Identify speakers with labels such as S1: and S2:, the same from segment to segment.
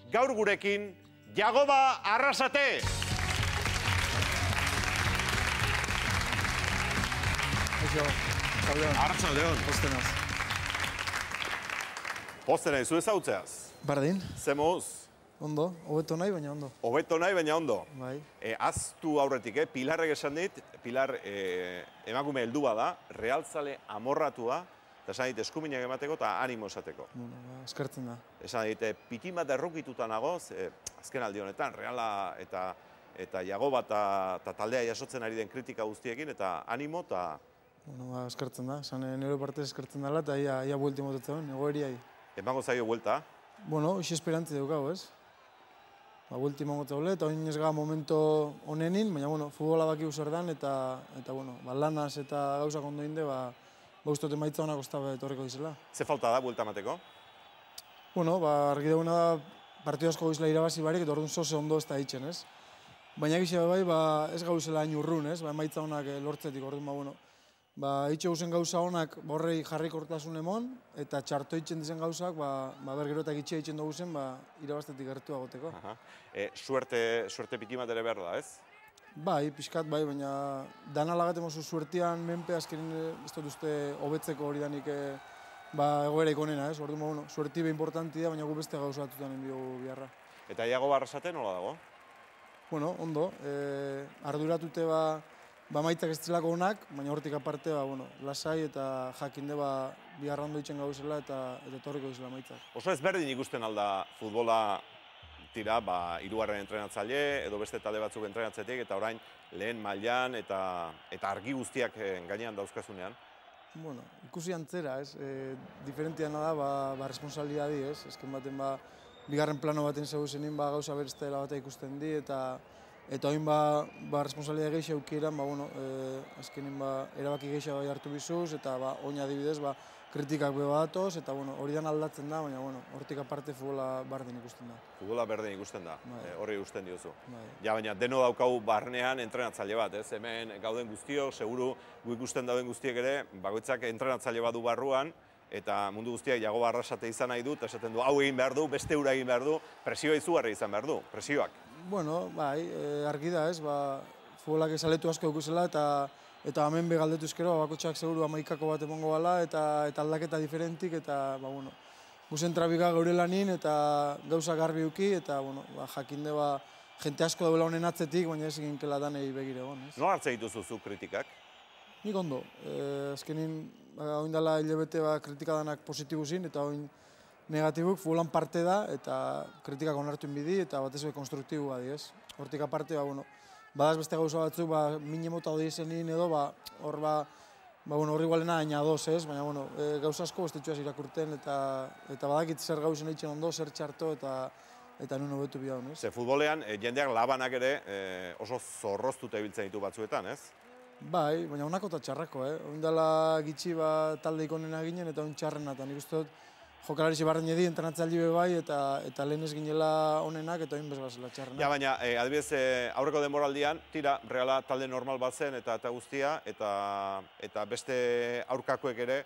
S1: gaur gurekin Jagoba Arrasate. Arratsaldeon.
S2: Postenaz.
S1: Postena izu ezautzeaz.
S2: Bardin.
S1: Zemuz?
S2: Ondo, hobeto nahi, baina ondo.
S1: Hobeto nahi, baina ondo.
S2: Bai.
S1: Aztu aurretik, Pilarrek esan dit, Pilar emakume heldua da, realzale amorratua, eta esan dit eskuminak emateko eta animo esateko.
S2: Eskertzen da.
S1: Esan dit, pitin bat errokituta nagoz, azken aldi honetan, Reala eta Jagoba eta taldea jasotzen ari den kritika guztiekin, eta animo eta...
S2: Eskertzen da, esan nire partez eskertzen dela, eta ia buelti motetzen, egoeriai.
S1: Emango zaio buelta?
S2: Bueno, isi esperantzi daukago, ez? Buelti emango eta oin ez gara momento honenin, baina, futbola baki zer dan, eta lanaz eta gauzak ondo inde, uste emaitza honak ozta etorriko dizela.
S1: Ze falta da, buelta mateko?
S2: Bueno, argi dagoena da, partidu asko goizela irabazi barik, eta orduan zoze ondo ez da hitzen, ez? Baina gizia bai, ez gauzela hain urrun, ez? Emaitza honak lortzetik, orduan, hitxe guzen gauza honak borrei jarrik hortasun emon, eta txarto hitzen dizen gauzak, bergero eta gitxea hitzen dugu zen, irabaztetik gertu agoteko.
S1: Suerte piti bat ere behar da, ez?
S2: Bai, pixkat bai, baina dana lagaten mozu suertian menpe azkenin ez dut uste hobetzeko hori danik egoera ikonena, ez? Orduan, suerti be importanti da, baina gu beste gauza batutan enbio biharra.
S1: Eta Jagoba Arrasate nola dago?
S2: Bueno, ondo, arduratute maitzak ez zelako honak, baina hortik aparte, lasai eta jakinde biharra ondo itzen gauzela eta etorriko izela maitzak.
S1: Oso ezberdin ikusten alda futbola tira, hirugarren entrenatzaile edo beste talde batzuk entrenatzetik eta orain lehen mailan eta argi guztiak gainean dauzkazunean?
S2: Bueno, ikusi antzera, ez? Diferentia da, responsabilidadi, ez? Ezken baten, bigarren plano baten zeu zenin, gauza berezta dela bat ikusten di, eta oin responsabilidade gehiago eukieran, azkenin erabaki gehiago hartu bizuz, eta oin adibidez, kritikak beba datoz, eta hori dan aldatzen da, baina hortik aparte futbola berdin ikusten da.
S1: Futbola berdin ikusten da, horri ikusten diozu. Ja, baina deno daukau barnean entrenatzaile bat, ez? Hemen gauden guztiok, seguru gu ikusten dauden guztiek ere, bakoitzak entrenatzaile bat du barruan, eta mundu guztiak Jagoba Arrasate izan nahi du, eta esaten du, hau egin behar du, beste hura egin behar du, presioa izugarri izan behar du, presioak.
S2: Bueno, argi da, ez, futbolak esaletu asko eukuzela, eta hemen begaldetu ezkero, bakotxak seguru amaikako bat emongo bala, eta aldaketa diferentik, eta, guzen trabika gaure lanin, eta gauza garbi uki, eta, jakinde, jente asko daula honen atzetik, baina ez egin kela danei begire egon, ez?
S1: Nola hartze dituzu zu kritikak?
S2: Nik ondo. Azkenin, oin dela hilabete kritika danak positibu zin, eta oin negatibuk futbolan parte da, eta kritikak onartu inbidi, eta batez be konstruktibu badi, ez? Hortik aparte, badaz beste gauza batzuk, mine mota hori izenin edo, horri gualena aina doz, ez? Baina, gauza asko bestetxuaz irakurten, eta badakit zer gauzen eitzen ondo, zer txarto, eta nun hobetu bidaun, ez?
S1: Ze futbolean, jendeak labanak ere oso zorroztuta ibiltzen ditu batzuetan, ez?
S2: Bai, baina honako eta txarrako, Oin dela gitxi talde ikonena ginen, eta oin txarrena, eta nik uste dut jokalari barren edi, entrenatzaile bai, eta lehen ez ginela honenak, eta oin bezbazela txarrena.
S1: Ja, baina, adibidez, aurreko denboraldian, tira, Reala talde normal bat zen, eta guztia, eta beste aurkakoek ere,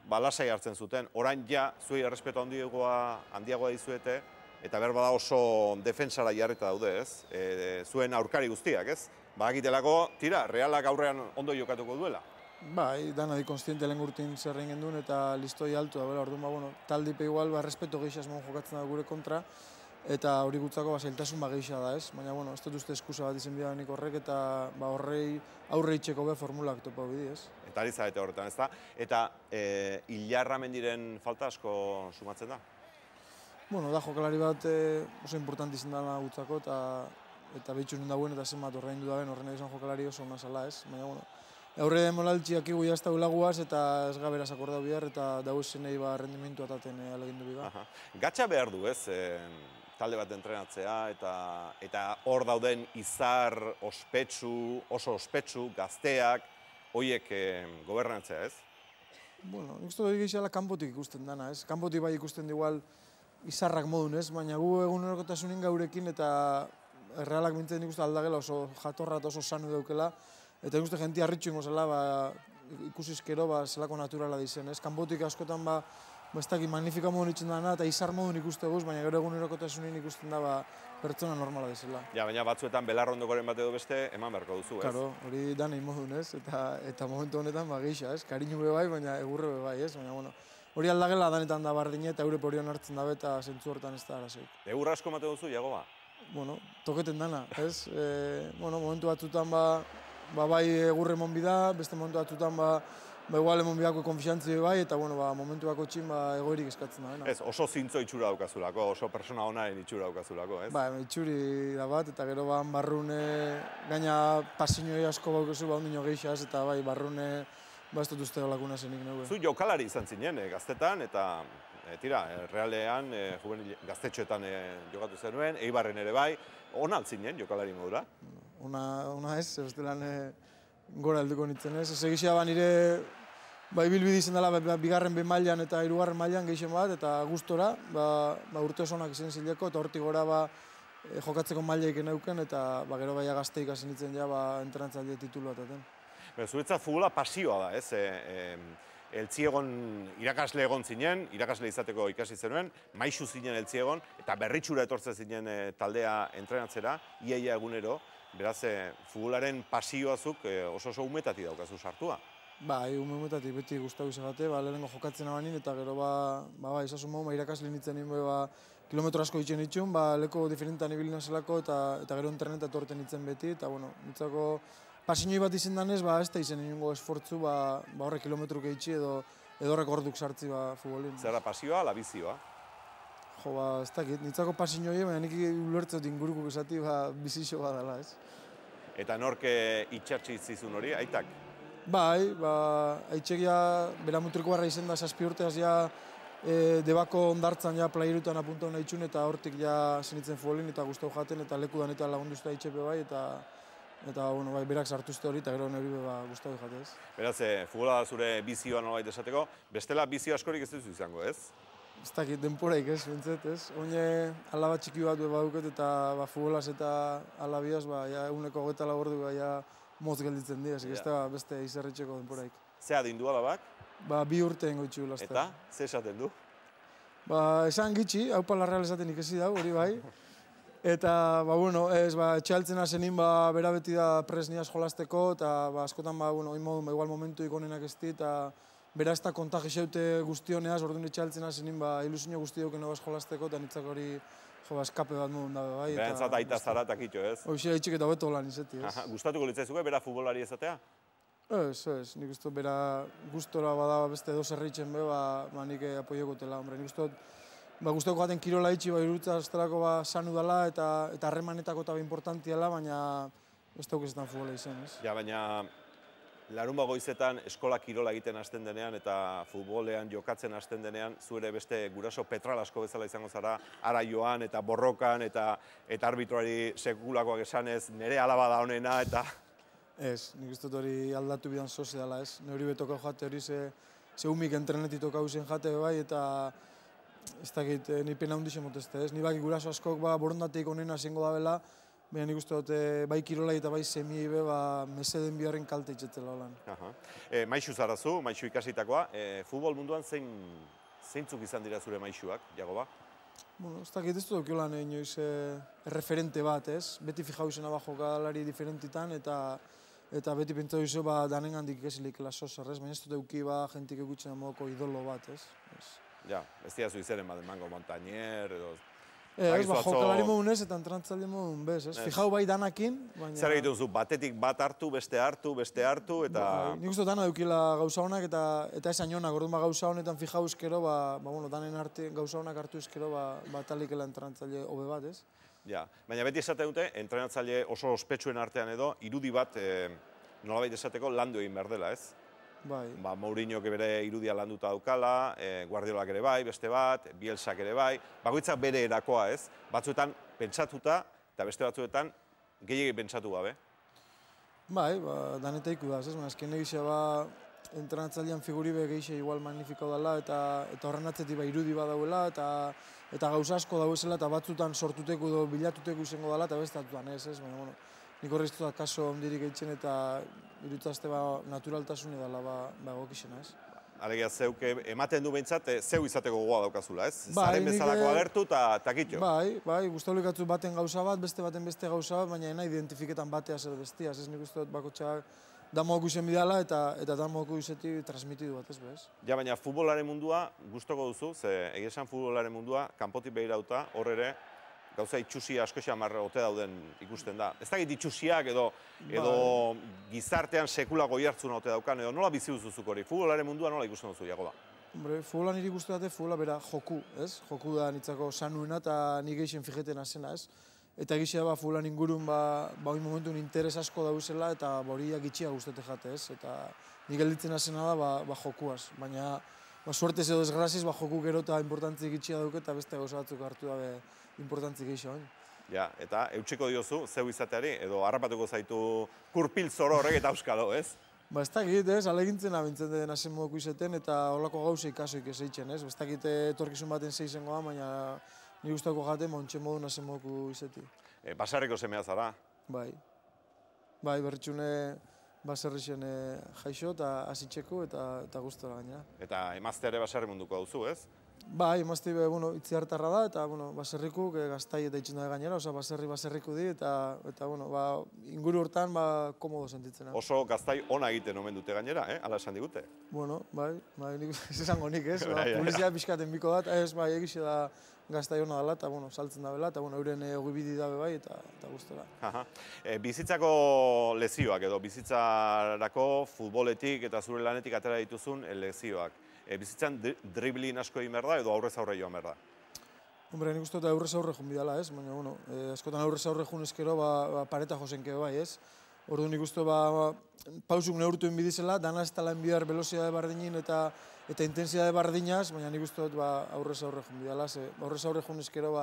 S1: lasai hartzen zuten. Orain ja, zuei errespeto handiagoa dizuete, eta behar bada oso defensara jarreta daude, ez? Zuen aurkari guztiak, ez? Badakitelako, tira, Realak aurrean ondo jokatuko duela.
S2: Bai, dana di konstiente lehen gurtin zer egin duen eta listoi altu da, orduan, taldipe igual, respeto gehiago esmon jokatzen da gure kontra, eta hori gutzako zailtasun gehiago da, ez? Baina, ez dut uste eskusa bat izen bidanik horrek, eta horrei aurre itxeko be formulak topa bidi, ez?
S1: Eta ari zarete horretan, ez da? Eta Ilarra mendiren falta asko sumatzen da?
S2: Bueno, da jokalari bat oso importanti izan dela gutzako, eta behitxuz nindaguen eta zenbat horrein dudaren horren egizan jokalari oso ona zala, ez? Baina, aurre demolaltxiak igu jazta ulaguaz eta ez gaberaz akordau bihar eta dauz zenei rendimentu ataten alegindu biga.
S1: Gatxa behar du, ez? Talde bat entrenatzea eta hor dauden izar, oso ospetsu, gazteak, horiek gobernatzea, ez?
S2: Bueno, nik uste dut gehizela kanpotik ikusten dana, ez? Kanpotik bai ikusten igual izarrak modun, ez? Baina gu egunerokotasunin gaurekin eta Realak mintzen nik uste aldagela oso jatorra eta oso sanu daukela. Eta nik uste jentia harritxu ingo zela, ikusizkero zelako naturala dizen, ez? Kanpotik askotan ez dakit, magnifika modun itzen dana, eta izar modun ikuste guz, baina gero egunerokotasunin ikusten da, pertsona normala dezela.
S1: Ja, baina batzuetan belarrondokoren bat edo beste eman beharko duzu, ez?
S2: Karo, hori danei modun, ez? Eta momentu honetan, geisha, ez? Kariñu be bai, baina egurre be bai, ez? Baina, bueno, hori aldagela danetan da bardine eta Europe horian hartzen dabe eta zentzu hortan ez da arazoik.
S1: Egur asko emate duzu, Jagoba?
S2: Bueno, toketen dana, ez? Momentu batzutan, bai egurre emon bida, beste momentu batzutan, igual emon bidako konfiantzi bai, eta, momentu bako txin, egoerik eskatzen da.
S1: Ez, oso zintzo itxura daukazulako, oso persona honaren itxura daukazulako, ez?
S2: Itxuri da bat, eta gero barrune, gaina pasiñoi asko baukezu, ondino geixaz, eta bai, barrune, ez dut uste lakuna zenik nago.
S1: Zu jokalari izan zinen, gaztetan, eta tira, realean, gaztetxoetan jokatu zenuen, Eibarren ere bai, ona altzinen jokalari modura?
S2: Ona ez, bestelan gora helduko nintzen ez. Ez egizia nire bilbide izan dela bigarren behin mailan eta hirugarren mailan gehixen bat, eta gustora, urte osonak izan zileko, eta hortik gora jokatzeko mailaik neuken, eta gero baia gazteik hasi nintzen ja entrenatzaile titulu batetan.
S1: Zuretzat futbola pasioa da, ez? Eltziegon irakasle egon zinen, irakasle izateko ikasi zenuen, maixu zinen Eltziegon, eta berritxura etortzen zinen taldea entrenatzera, iaia egunero, beraz, futbolaren pasioazuk oso umetatik daukazu sartua.
S2: Umetatik beti gustau izagate, lehenengo jokatzen abanin, eta gero izasun mogu, irakasle nintzen nien, kilometro asko ditzen ditxun, leko diferentan ibilina zelako, eta gero entrenet etorten nintzen beti, eta nintzako pasiñoi bat izan danez, ez da izan inungo esfortzu, horre kilometru gehitxi edo horrek orduk sartzi futbolin.
S1: Zer da pasioa, ala bizioa?
S2: Jo, ez dakit, nintzako pasiñoi, baina nik ulertzot ingurukuk esati bizixo bat dela, ez.
S1: Eta nork itxartzi zizun hori, aitak?
S2: Aitxekia beramutriko barra izan da 7 urteaz debako ondartzan playerutan apunta hona itxun, eta hortik zenitzen futbolin, eta guztau jaten, eta leku dan eta lagunduzta itxepe bai, eta berak sartuzte hori, eta gero nire guztau jatez.
S1: Beraz, futbola da zure bizioa nolait esateko, bestela bizio askorik ez duzu izango, ez?
S2: Ez dakit, denporaik ez, bintzet, ez? Oine alaba txiki bat baduket, eta futbolaz eta alabiaz, eguneko 24 ordu motz gelditzen dira, ez da beste izerritxeko denporaik.
S1: Ze adindu alabak?
S2: 2 urte ingo itxu lasten.
S1: Eta, ze esaten du?
S2: Esan gitxi, hau palarreal esaten ikesi dau, hori bai. Eta, etxealtzen azenin, bera beti da presniaz jolasteko, eta askotan, igual momentu ikonenak ez dit, eta bera ez da kontagi xeute guztioneaz, orduan etxealtzen azenin, ilusio guzti duken nogaz jolasteko, eta nitzak hori, eskape bat modun dabe, bai.
S1: Berantzat aita zara eta kitxo, ez?
S2: Hoxe, haitxik eta beto lan izeti, ez.
S1: Gustatuko litzaizuke, bera futbolari ezatea?
S2: Ez, nik uste bera gustora bada beste edo zerritzen be, nik apoiokotela, hombre. Nik uste gustatuko gaten kirola itxi, iruditza astelako sanu dela, eta harremanetako eta importantiala, baina ez daukezetan futbola izan, ez.
S1: Ja, baina larunba goizetan eskola kirola egiten hasten denean eta futbolean jokatzen hasten denean, zuere beste guraso Petral asko bezala izango zara, ara joan eta borrokan eta arbitroari sekulakoak esanez, nire alaba da honena eta...
S2: Ez, nik uste hori aldatu bidan zoze dela, ez. Nire betoko jate hori ze humik entrenetik tokau zen jate bai, eta ez dakit, ni pena hundixen motezte, ez. Ni baki guraso askok borondateik onena zengo da bela, baina nik uste dute bai kirolai eta bai semiei be, meseden biharren kalte itxetzela holan.
S1: Maixu zarazu, maixu ikasitakoa, futbol munduan zeintzuk izan dira zure maixuak, Jagoba?
S2: Ez dakit ez dut okiolan inoiz referente bat, ez. Beti fijau izena jokalari diferentitan, eta beti pentsatu izo danen handik ikesilik lasoz, errez, baina ez dut euki jentik egutzen amoko idolo bat, ez.
S1: Ja, ez dira zuizeren bat emango Montañer, edo...
S2: Ez, jokalari modun ez, eta entrantzalde modun bez, ez. Fijau bai danakin, baina...
S1: Zer egiten zu, batetik bat hartu, beste hartu, eta...
S2: Nik uste dana eukila gauza honak, eta esan jonak, orduan gauza honetan fijau ezkero, danen gauza honak hartu ezkero, talikela entrantzaile hobe bat, ez.
S1: Ja, baina beti esaten dute, entrenatzaile oso ospetsuen artean edo, irudi bat, nolabait esateko, landu egin behar dela, ez?
S2: Bai.
S1: Mourinhok bere irudia landuta daukala, Guardiolak ere bai, beste bat, Bielsak ere bai, bakoitzak bere erakoa, ez? Batzuetan pentsatuta, eta beste batzuetan gehiagik pentsatu gabe.
S2: Bai, danetaiku da, ez? Azken egizia entrenatzailean figuribe gehiago igual magnifikau dela, eta horren atzetik irudi bat dauela, eta gauza asko dauezela, eta batzutan sortuteko edo bilatuteko izango dela, eta bestatutan ez, baina, nik horreztu da kaso ondirik eitzen, eta irutzazte naturaltasune dela egokizena, ez?
S1: alegia zeuk ematen du behintzat, zeu izateko gogoa daukazula, ez?
S2: Bai,
S1: Zaren
S2: nik,
S1: bezalako agertu eta kitxo.
S2: Bai, gustaulikatzu baten gauza bat, beste baten beste gauza bat, baina nahi identifiketan bateaz edo bestiaz, ez nik uste dut bakotxak damoku izen bidala eta damoku izeti transmitidu bat, ez bez?
S1: Ja, baina futbolaren mundua gustoko duzu, ze egia esan futbolaren mundua kanpotik behirauta, hor ere, gauza itxusia asko xamarra ote dauden ikusten da. Ez dakit itxusiak edo gizartean sekulako jartzuna ote daukan, edo nola bizi duzuzuk hori, futbolaren mundua nola ikusten duzu, Jagoba?
S2: Hombre, futbola niri guztu dute, futbola bera joku, ez? Joku da nitzako sanuena eta nik geixen fijeten azena, ez? Eta egizia futbolan ingurun hori momentun interes asko dauzela eta horiak itxia guztete jate, ez? Eta nik gelditzen azena da jokuaz, baina suertez edo desgraziz joku gero eta importantzik itxia dauke eta beste gauza batzuk hartu dabe importantzik geixo.
S1: Ja, eta eutxiko diozu, zeu izateari, edo harrapatuko zaitu kurpil zoro horrek eta euskalo, ez?
S2: Ez dakit, ez, alegintzen abintzen den azen moduko izeten eta holako gauza ikasoik ez eitzen, ez? Ez dakit etorkizun baten zeizengo da, baina ni guztako jate montxe modun azen moduko izeti.
S1: Basarriko semea zara?
S2: Bai, berritxune baserrixen jaixo eta azitxeko eta guztora gaina.
S1: Eta emazte ere basarri munduko dauzu, ez?
S2: Bai, emazte itzi hartarra da, eta baserrikuk gaztai eta itxen da gainera, oza baserriku di, eta inguru hortan komodo sentitzen.
S1: Oso gaztai ona egiten omen dute gainera, ala esan digute?
S2: Bueno, bai, ez esango nik, ez, publizia pixkaten biko dat, ez, bai, egixe da gaztai ona dela, eta saltzen da bela, eta euren ogibidi dabe bai, eta guztora.
S1: Bizitzako lezioak edo bizitzarako futboletik eta zure lanetik atera dituzun lezioak. Bizitzan driblin asko egin behar da edo aurrez aurre joan behar da?
S2: Hombre, nik uste aurrez aurre joan bidala, ez? Baina, askotan aurrez aurre joan ezkero pareta josenkeo bai, ez? Ordu nik uste pausuk neurtuen bidizela, dana ez tala enbidar veloziade bardinin eta intensiade bardinaz, baina nik uste aurrez aurre joan bidala, aurrez aurre joan ezkero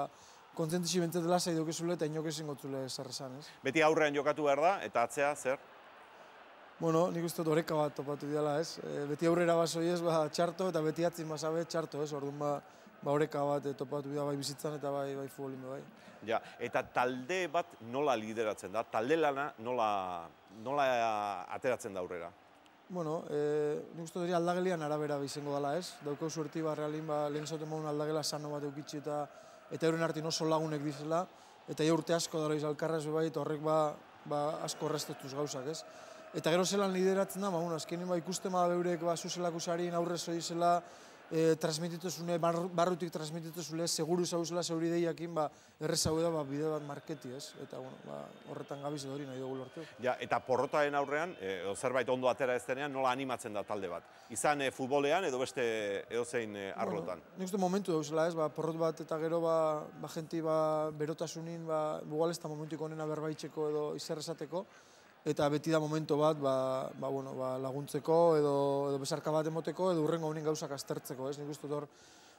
S2: kontzentixi bentzetela zaidokezule eta inokezin gotzule zarrezan, ez?
S1: Beti aurrean jokatu behar da eta atzea zer?
S2: Bueno, nik uste oreka bat topatu diala, ez? Beti aurrera basoi ez, txarto, eta beti atzin basabe txarto, ez? Orduan oreka bat topatu dira bai bizitzan eta bai futbolin bai.
S1: Ja, eta talde bat nola lideratzen da? Talde lana nola ateratzen da aurrera?
S2: Bueno, nik uste aldagelian arabera izango dela, ez? Daukau suerti realin lehen zauten maun aldagela sano bat eukitzi eta euren artin oso lagunek dizela, eta urte asko dara izalkarraz bai, eta horrek asko restetuz gauzak, ez? Eta gero zelan lideratzen da, azkenin ikusten beurek zuzelako sarin aurrez zela transmitituzune, barrutik transmitituzule, seguru zauzela zeuri deiakin, errez hau da bide bat marketi, ez? Eta horretan gabiz edo hori nahi dugu lortu.
S1: Ja, eta porrotaren aurrean, zerbait ondo atera ez denean, nola animatzen da talde bat? Izan futbolean edo beste edozein arlotan?
S2: Nik uste momentu dauzela, ez? Porrot bat eta gero jenti berotasunin, bugal ez da momentuik onena berbaitzeko edo izerrezateko, eta beti da momento bat laguntzeko edo besarka bat emoteko edo urrengo honen gauzak aztertzeko, ez? Nik uste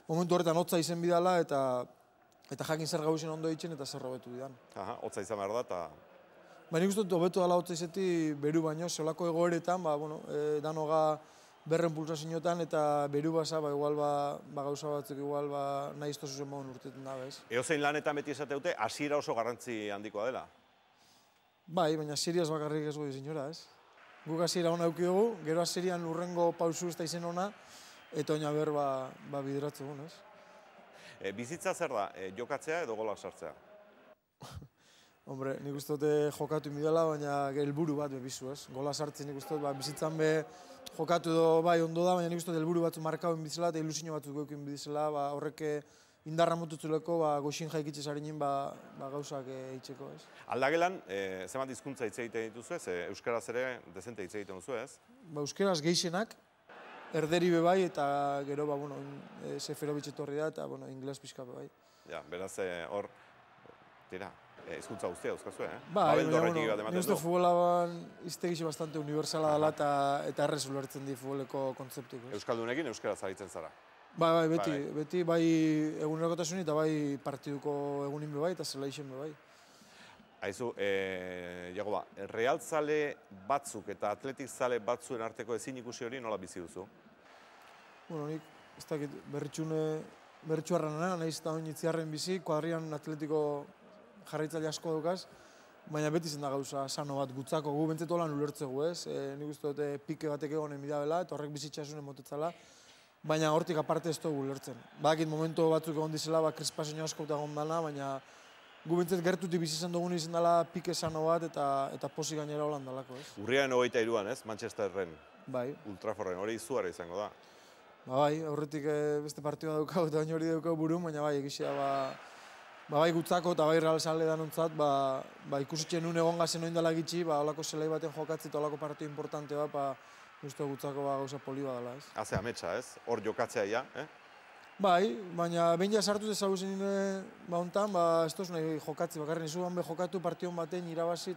S2: momentu horretan hotza izen bidala eta jakin zer gauzen ondo ditzen eta zer hobetu didan.
S1: Hotza izan behar da eta...
S2: Nik uste hobetu dala hotza izeti beru baino, zeolako egoeretan, danoga berren pulsazioetan eta beru basa, igual gauza batzuk igual nahi izto zuzen mogun urtetan da, bez?
S1: Eozein lanetan beti esateute, hasiera oso garrantzi handikoa dela?
S2: Bai, baina seriaz bakarrik ez goi zinora, ez? Guk hasiera hona euki dugu, gero haserian urrengo pausu ez da izen hona, eta oina ber bideratze egun, ez?
S1: Bizitza zer da, jokatzea edo golak sartzea?
S2: Hombre, nik uste dute jokatu imidela, baina helburu bat bebizu, ez? Gola sartzen nik uste dut, bizitzan jokatu edo bai ondo da, baina nik uste dut helburu batzu markauen bizela eta ilusio batzuk eukin bizela, horrek indarra mututzuleko goxin jaikitze zarinin gauzak eitzeko, ez?
S1: Aldagelan, zenbat hizkuntza hitz egiten dituzu ez? Euskaraz ere dezente hitz egiten duzu, ez?
S2: Euskaraz gehixenak, erderi bebai eta gero, Seferovic etorri da eta, ingles pixka bebai.
S1: Ja, beraz, hor, tira, hizkuntza guztia dauzkazu, eh?
S2: Bai, nik uste futbola iztegixe bastante universala dela eta errez ulertzen di futboleko kontzeptuk.
S1: Euskaldunekin euskaraz aritzen zara?
S2: Bai, beti, bai egunerokotasuni eta bai partiduko egunin bebai eta zela isen bebai.
S1: Aizu, Jagoba, realzale batzuk eta atletik zale batzuen arteko ezin ikusi hori nola bizi duzu?
S2: Bueno, nik, ez dakit, berritxuarra nahiz eta oin itziarren bizi, kuadrian atletiko jarraitzaile asko dukaz, baina beti zen da gauza sano bat gutzako gu bentzet holan ulertzegu, ez? Nik uste dute pike batek egonen midabela, eta horrek bizitzasunen motetzala, baina hortik aparte ez dugu ulertzen. Badakit momentu batzuk egon dizela, krispazio asko eta egon dana, baina gu bentzet gertutik bizi izan dugun izan dela pike sano bat eta posi gainera holan dalako, ez?
S1: Urriaren 23an, ez? Manchesterren
S2: Bai.
S1: Ultraforren, hori izugarri izango da.
S2: Bai, aurretik beste partidua daukau eta baina hori daukau burun, baina bai, egizia bai gutzako eta bai Real Zale danontzat, ikusitzen nun egon gazen oindala gitxi, holako zelai baten jokatzi eta holako partidu importante bat, uste gutzako gauza poli badala, ez?
S1: Haze ametsa, ez? Hor jokatzea ja,
S2: Bai, baina behin ja sartu dezaguzen hontan, ez toz nahi jokatzi, bakarren izugan be jokatu partion baten irabazi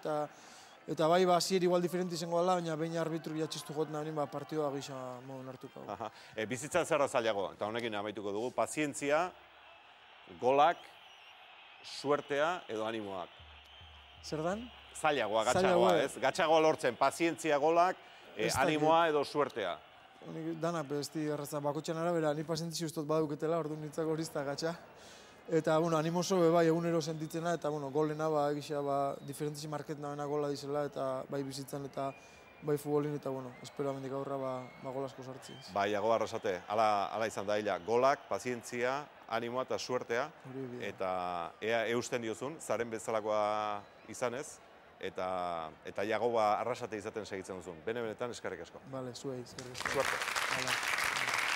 S2: eta bai, zier igual diferenti izango dela, baina behin arbitru jatxistu joten nahi, partidua gisa modun hartuko.
S1: Bizitzan zerra zailago, eta honekin amaituko dugu, pazientzia, golak, suertea edo animoak.
S2: Zer dan?
S1: Zailagoa, gatxagoa, ez? Gatxagoa lortzen, pazientzia, golak, animoa edo suertea.
S2: Dana, besti erraza, bakotxean arabera, ni pazientzi ustot baduketela, orduan nintzak horizta gatxa. Eta, animoso bai egunero sentitzena, eta, golena, egisa, diferentizi marketna bena gola dizela, eta bai bizitzan, eta bai futbolin, eta, espero amendik aurra, gol asko sartzi.
S1: Bai, Iago Arrasate, ala izan da hila, golak, pazientzia, animoa eta suertea, eta ea eusten diozun, zaren bezalakoa izanez, eta Iago Arrasate izaten segitzen duzun. Benetan eskerrik asko.
S2: Bale, zuei, eskerrik asko.
S1: Suerte.